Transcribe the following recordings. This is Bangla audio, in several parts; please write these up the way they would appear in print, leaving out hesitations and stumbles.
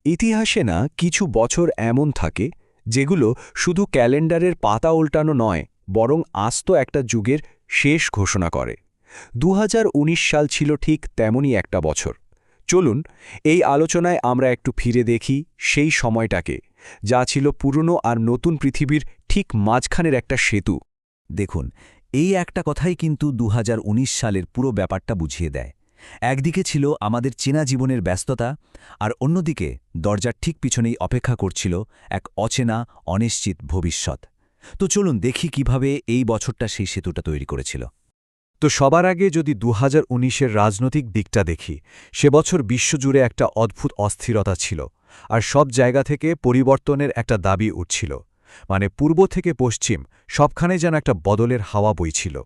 ইতিহাসে না কিছু বছর এমন থাকে যেগুলো শুধু ক্যালেন্ডারের পাতা উল্টানো নয়, বরং আস্ত একটা যুগের শেষ ঘোষণা করে। ২০১৯ সাল ছিল ঠিক তেমনই একটা বছর। চলুন এই আলোচনায় আমরা একটু ফিরে দেখি সেই সময়টাকে, যা ছিল পুরনো আর নতুন পৃথিবীর ঠিক মাঝখানের একটা সেতু। দেখুন, এই একটা কথাই কিন্তু ২০১৯ সালের পুরো ব্যাপারটা বুঝিয়ে দেয়। একদিকে ছিল আমাদের চেনা জীবনের ব্যস্ততা, আর অন্যদিকে দরজার ঠিক পিছনেই অপেক্ষা করছিল এক অচেনা, অনিশ্চিত ভবিষ্যৎ। তো চলুন দেখি কিভাবে এই বছরটা সেই সেতুটা তৈরি করেছিল। তো সবার আগে যদি ২০১৯-এর রাজনৈতিক দিকটা দেখি, সে বছর বিশ্বজুড়ে একটা অদ্ভুত অস্থিরতা ছিল, আর সব জায়গা থেকে পরিবর্তনের একটা দাবি উঠছিল। মানে পূর্ব থেকে পশ্চিম সবখানে যেন একটা বদলের হাওয়া বইছিল।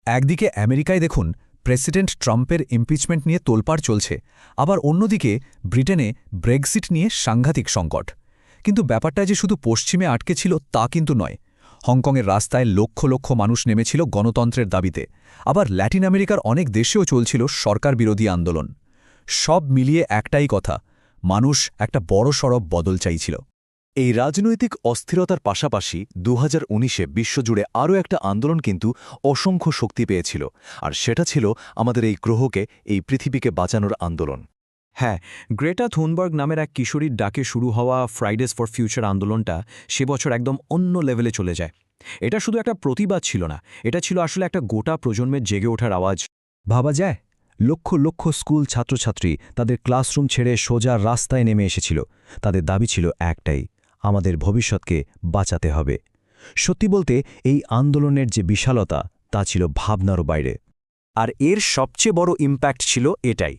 একদিকে আমেরিকায় দেখুন, প্রেসিডেন্ট ট্রাম্পের ইমপিচমেন্ট নিয়ে তোলপাড় চলছে, আবার অন্যদিকে ব্রিটেনে ব্রেক্সিট নিয়ে সাংঘাতিক সংকট। কিন্তু ব্যাপারটা যে শুধু পশ্চিমে আটকে ছিল তা কিন্তু নয়। হংকংয়ের রাস্তায় লক্ষ লক্ষ মানুষ নেমেছিল গণতন্ত্রের দাবিতে, আবার ল্যাটিন আমেরিকার অনেক দেশেও চলছিল সরকার বিরোধী আন্দোলন। সব মিলিয়ে একটাই কথা, মানুষ একটা বড়সড় বদল চাইছিল। এই রাজনৈতিক অস্থিরতার পাশাপাশি ২০১৯-এ বিশ্বজুড়ে আরও একটা আন্দোলন কিন্তু অসংখ্য শক্তি পেয়েছিল, আর সেটা ছিল আমাদের এই গ্রহকে, এই পৃথিবীকে বাঁচানোর আন্দোলন। হ্যাঁ, গ্রেটা থুনবার্গ নামের এক কিশোরীর ডাকে শুরু হওয়া ফ্রাইডেজ ফর ফিউচার আন্দোলনটা সে বছর একদম অন্য লেভেলে চলে যায়। এটা শুধু একটা প্রতিবাদ ছিল না, এটা ছিল আসলে একটা গোটা প্রজন্মের জেগে ওঠার আওয়াজ। ভাবা যায়, লক্ষ লক্ষ স্কুল ছাত্রছাত্রী তাদের ক্লাসরুম ছেড়ে সোজা রাস্তায় নেমে এসেছিল। তাদের দাবি ছিল একটাই, আমাদের ভবিষ্যৎকে বাঁচাতে হবে। সত্যি বলতে এই আন্দোলনের যে বিশালতা তা ছিল ভাবনারও বাইরে। আর এর সবচেয়ে বড় ইম্প্যাক্ট ছিল এটাই,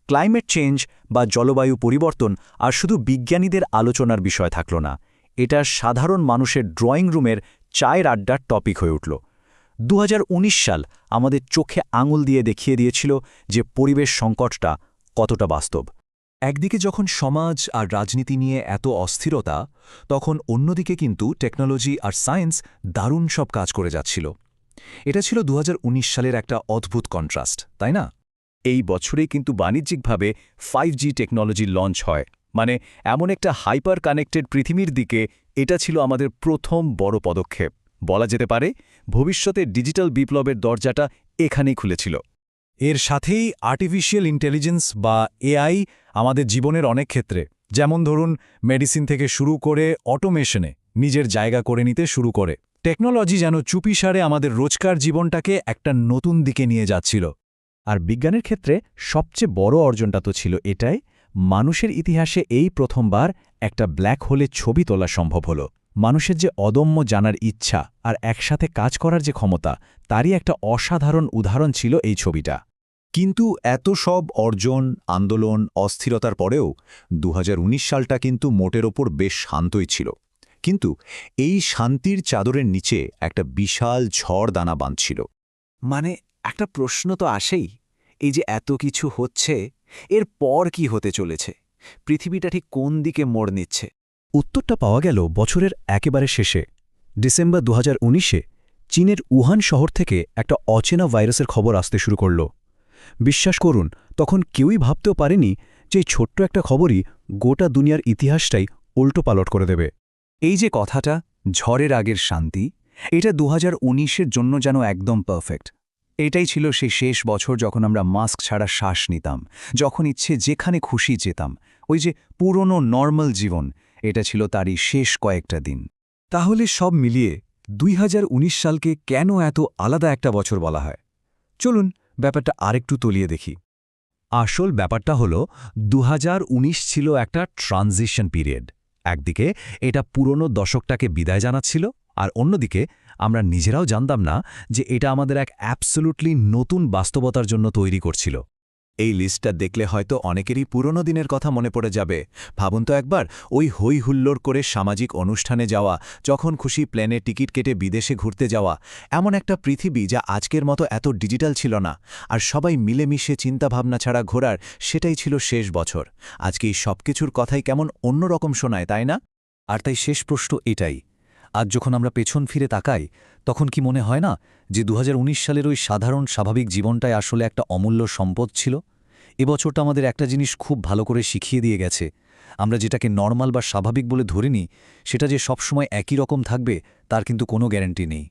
ক্লাইমেট চেঞ্জ বা জলবায়ু পরিবর্তন আর শুধু বিজ্ঞানীদের আলোচনার বিষয় থাকল না, এটা সাধারণ মানুষের ড্রয়িং রুমের চায়ের আড্ডার টপিক হয়ে উঠল। ২০১৯ সাল আমাদের চোখে আঙুল দিয়ে দেখিয়ে দিয়েছিল যে পরিবেশ সংকটটা কতটা বাস্তব। একদিকে যখন সমাজ আর রাজনীতি নিয়ে এত অস্থিরতা, তখন অন্যদিকে কিন্তু টেকনোলজি আর সায়েন্স দারুণ সব কাজ করে যাচ্ছিল। এটা ছিল ২০১৯ সালের একটা অদ্ভুত কন্ট্রাস্ট, তাই না? এই বছরেই কিন্তু বাণিজ্যিকভাবে 5G টেকনোলজি লঞ্চ হয়। মানে এমন একটা হাইপার কানেক্টেড পৃথিবীর দিকে এটা ছিল আমাদের প্রথম বড় পদক্ষেপ। বলা যেতে পারে ভবিষ্যতে ডিজিটাল বিপ্লবের দরজাটা এখানেই খুলেছিল। এর সাথেই আর্টিফিশিয়াল ইন্টেলিজেন্স বা এআই আমাদের জীবনের অনেক ক্ষেত্রে, যেমন ধরুন মেডিসিন থেকে শুরু করে অটোমেশনে নিজের জায়গা করে নিতে শুরু করে। টেকনোলজি যেন চুপিসারে আমাদের রোজকার জীবনটাকে একটা নতুন দিকে নিয়ে যাচ্ছিল। আর বিজ্ঞানের ক্ষেত্রে সবচেয়ে বড় অর্জনটা তো ছিল এটাই, মানুষের ইতিহাসে এই প্রথমবার একটা ব্ল্যাক হোলের ছবি তোলা সম্ভব হলো। মানুষের যে অদম্য জানার ইচ্ছা আর একসাথে কাজ করার যে ক্ষমতা, তারই একটা অসাধারণ উদাহরণ ছিল এই ছবিটা। কিন্তু এত সব অর্জন, আন্দোলন, অস্থিরতার পরেও ২০১৯ সালটা কিন্তু মোটের ওপর বেশ শান্তই ছিল। কিন্তু এই শান্তির চাদরের নিচে একটা বিশাল ঝড় দানা বাঁধছিল। মানে একটা প্রশ্ন তো আসেই, এই যে এত কিছু হচ্ছে, এর পর কি হতে চলেছে? পৃথিবীটা ঠিক কোন দিকে মোড় নিচ্ছে? উত্তরটা পাওয়া গেল বছরের একেবারে শেষে। ডিসেম্বর ২০১৯-এ চীনের উহান শহর থেকে একটা অচেনা ভাইরাসের খবর আসতে শুরু করল। বিশ্বাস করুন, তখন কেউই ভাবতেও পারেনি যে এই ছোট্ট একটা খবরই গোটা দুনিয়ার ইতিহাসটাই উল্টোপালট করে দেবে। এই যে কথাটা, ঝড়ের আগের শান্তি, এটা ২০১৯-এর জন্য যেন একদম পারফেক্ট। এটাই ছিল সেই শেষ বছর যখন আমরা মাস্ক ছাড়া শ্বাস নিতাম, যখন ইচ্ছে যেখানে খুশি যেতাম। ওই যে পুরনো নর্মাল জীবন, এটা ছিল তারই শেষ কয়েকটা দিন। তাহলে সব মিলিয়ে ২০১৯ সালকে কেন এত আলাদা একটা বছর বলা হয়? চলুন ব্যাপারটা আরেকটু তলিয়ে দেখি। আসল ব্যাপারটা হল ২০১৯ ছিল একটা ট্রানজিশন পিরিয়ড। একদিকে এটা পুরনো দশকটাকে বিদায় জানাচ্ছিল, আর অন্যদিকে আমরা নিজেরাও জানতাম না যে এটা আমাদের এক অ্যাবসোলুটলি নতুন বাস্তবতার জন্য তৈরি করছিল। এই লিস্টটা দেখলে হয়তো অনেকেরই পুরনো দিনের কথা মনে পড়ে যাবে। ভাবুন তো একবার, ওই হই হুল্লোড় করে সামাজিক অনুষ্ঠানে যাওয়া, যখন খুশি প্লেনে টিকিট কেটে বিদেশে ঘুরতে যাওয়া, এমন একটা পৃথিবী যা আজকের মতো এত ডিজিটাল ছিল না, আর সবাই মিলেমিশে চিন্তাভাবনা ছাড়া ঘোরার, সেটাই ছিল শেষ বছর। আজকে এই সব কিছুর কথাই কেমন অন্যরকম শোনায়, তাই না? আর তাই শেষ প্রশ্ন এটাই, আজ যখন আমরা পেছন ফিরে তাকাই, তখন কি মনে হয় না যে ২০১৯ সালের ওই সাধারণ স্বাভাবিক জীবনটাই আসলে একটা অমূল্য সম্পদ ছিল? এবছরটা আমাদের একটা জিনিস খুব ভালো করে শিখিয়ে দিয়ে গেছে, আমরা যেটাকে নরমাল বা স্বাভাবিক বলে ধরে নিই সেটা যে সবসময় একই রকম থাকবে তার কিন্তু কোনো গ্যারান্টি নেই।